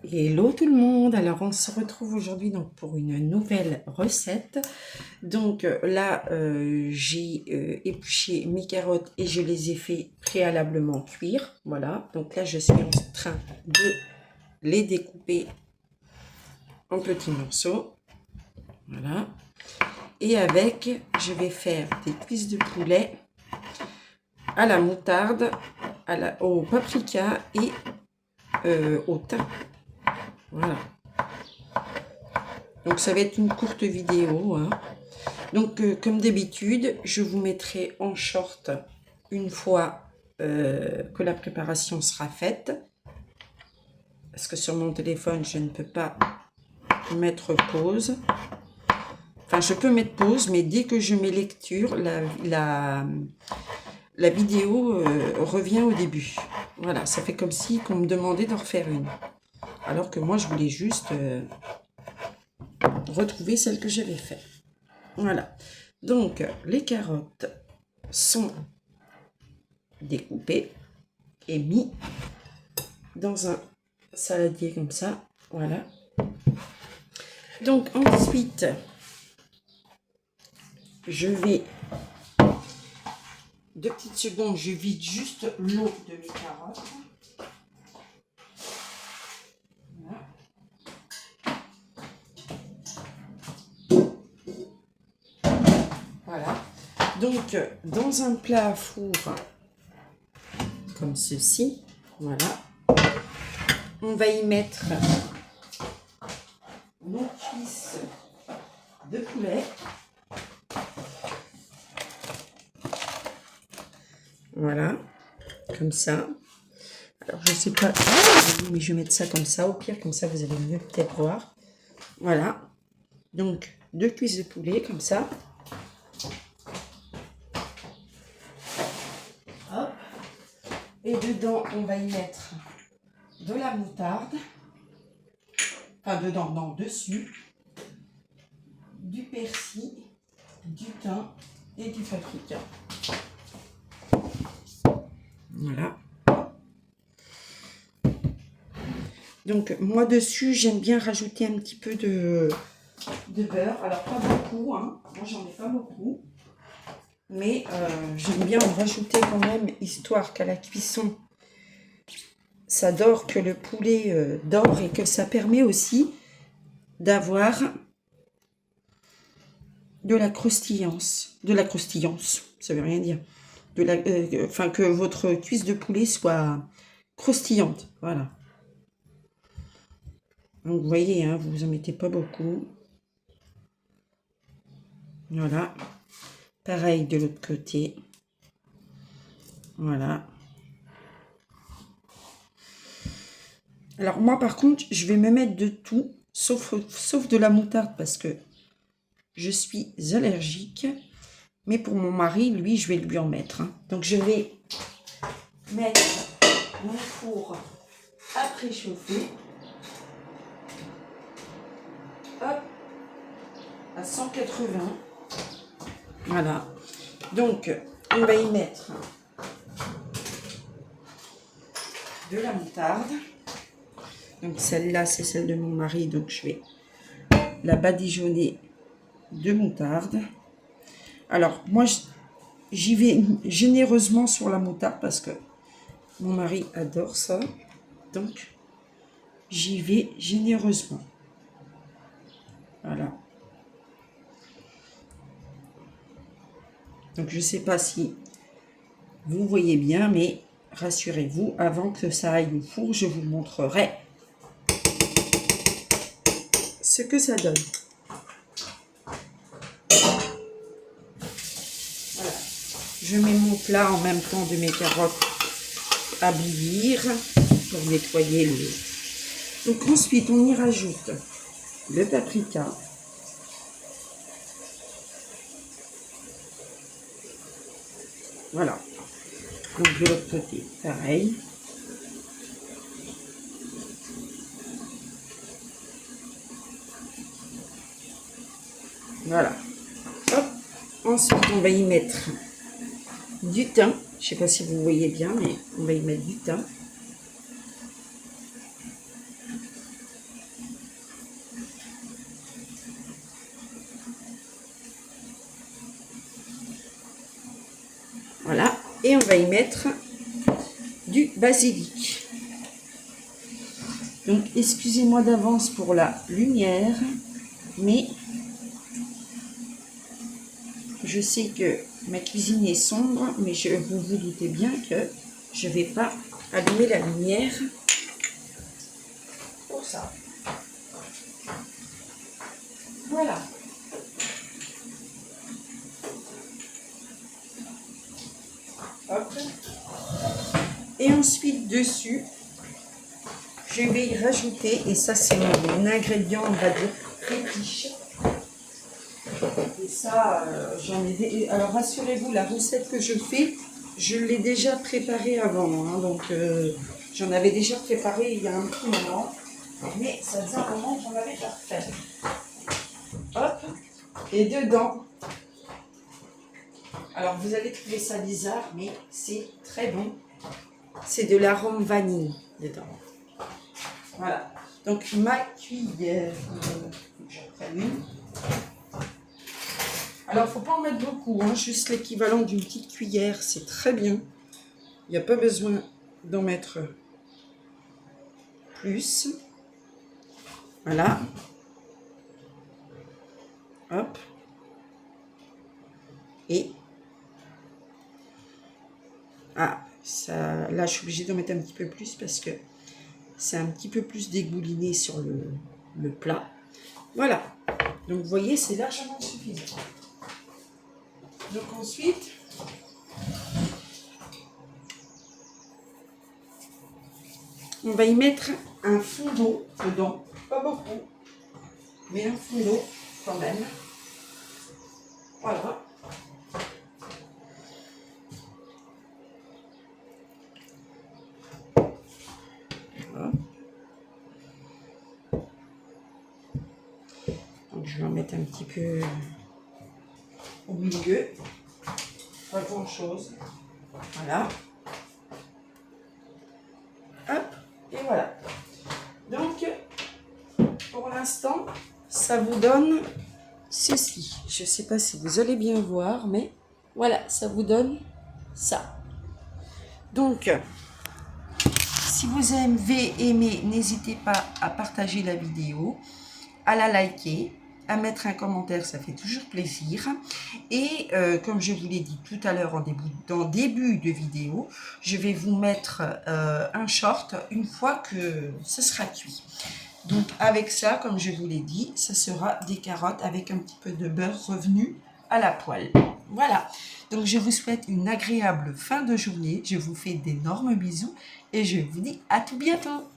Hello tout le monde, alors on se retrouve aujourd'hui donc pour une nouvelle recette. Donc là j'ai épluché mes carottes et je les ai fait préalablement cuire. Voilà, donc là je suis en train de les découper en petits morceaux. Voilà, et avec je vais faire des cuisses de poulet à la moutarde, au paprika et au thym. Voilà. Donc ça va être une courte vidéo. Hein. Donc comme d'habitude, je vous mettrai en short une fois que la préparation sera faite. Parce que sur mon téléphone, je ne peux pas mettre pause. Enfin, je peux mettre pause, mais dès que je mets lecture, la vidéo revient au début. Voilà, ça fait comme si on me demandait d'en refaire une. Alors que moi, je voulais juste retrouver celle que j'avais faite. Voilà. Donc, les carottes sont découpées et mis dans un saladier comme ça. Voilà. Donc, ensuite, je vais... 2 petites secondes, je vide juste l'eau de mes carottes. Voilà. Donc, dans un plat à four comme ceci, voilà, on va y mettre nos cuisses de poulet. Voilà, comme ça. Alors, je sais pas, mais je vais mettre ça comme ça. Au pire, comme ça, vous allez mieux peut-être voir. Voilà. Donc, 2 cuisses de poulet, comme ça. Hop. Et dedans, on va y mettre de la moutarde. Enfin, dedans, non, dessus. Du persil, du thym et du paprika. Voilà. Donc, moi, dessus, j'aime bien rajouter un petit peu de beurre. Alors, pas beaucoup, hein. Moi, j'en ai pas beaucoup. Mais j'aime bien en rajouter quand même, histoire qu'à la cuisson, ça dore, que le poulet dore et que ça permet aussi d'avoir de la croustillance. De la croustillance, ça veut rien dire. Enfin, que votre cuisse de poulet soit croustillante. Voilà. Donc, vous voyez, hein, vous en mettez pas beaucoup. Voilà. Pareil de l'autre côté. Voilà. Alors, moi, par contre, je vais me mettre de tout, sauf de la moutarde, parce que je suis allergique. Mais pour mon mari, lui, je vais lui en mettre. Hein. Donc, je vais mettre mon four à préchauffer. Hop, à 180. Voilà. Donc, on va y mettre de la moutarde. Donc, celle-là, c'est celle de mon mari. Donc, je vais la badigeonner de moutarde. Alors, moi, j'y vais généreusement sur la moutarde parce que mon mari adore ça. Donc, j'y vais généreusement. Voilà. Donc, je ne sais pas si vous voyez bien, mais rassurez-vous, avant que ça aille au four, je vous montrerai ce que ça donne. Voilà. Je mets mon plat en même temps de mes carottes à bouillir pour nettoyer le... Donc, ensuite, on y rajoute le paprika. Voilà. Donc, de l'autre côté, pareil. Voilà. Hop. Ensuite, on va y mettre du thym. Je ne sais pas si vous voyez bien, mais on va y mettre du thym. va y mettre du basilic. Donc, excusez-moi d'avance pour la lumière, mais je sais que ma cuisine est sombre, mais vous vous doutez bien que je ne vais pas allumer la lumière pour ça. Voilà. Hop. Et ensuite, dessus, je vais y rajouter, et ça c'est mon ingrédient, on va dire, fétiche. Et ça, j'en ai... Alors rassurez-vous, la recette que je fais, je l'ai déjà préparée avant. Hein, donc, j'en avais déjà préparé il y a un petit moment. Mais ça faisait un moment que j'en avais pas fait. Hop. Et dedans, alors vous allez trouver ça bizarre, mais c'est très bon. C'est de l'arôme vanille dedans. Voilà. Donc ma cuillère, j'en prends une. Alors il ne faut pas en mettre beaucoup, hein, juste l'équivalent d'une petite cuillère, c'est très bien. Il n'y a pas besoin d'en mettre plus. Voilà. Hop. Et ça, là je suis obligée d'en mettre un petit peu plus parce que c'est un petit peu plus dégouliné sur le plat. Voilà. Donc vous voyez, c'est largement suffisant. Donc ensuite, on va y mettre un fond d'eau dedans. Pas beaucoup, mais un fond d'eau quand même. Voilà. Donc je vais en mettre un petit peu au milieu. Pas grand chose. Voilà. Hop. Et voilà. Donc, pour l'instant, ça vous donne ceci. Je ne sais pas si vous allez bien voir, mais voilà, ça vous donne ça. Donc, si vous avez aimé, n'hésitez pas à partager la vidéo, à la liker, à mettre un commentaire, ça fait toujours plaisir. Et comme je vous l'ai dit tout à l'heure en début de vidéo, je vais vous mettre un short une fois que ce sera cuit. Donc avec ça, comme je vous l'ai dit, ça sera des carottes avec un petit peu de beurre revenu à la poêle. Voilà, donc je vous souhaite une agréable fin de journée, je vous fais d'énormes bisous et je vous dis à tout bientôt.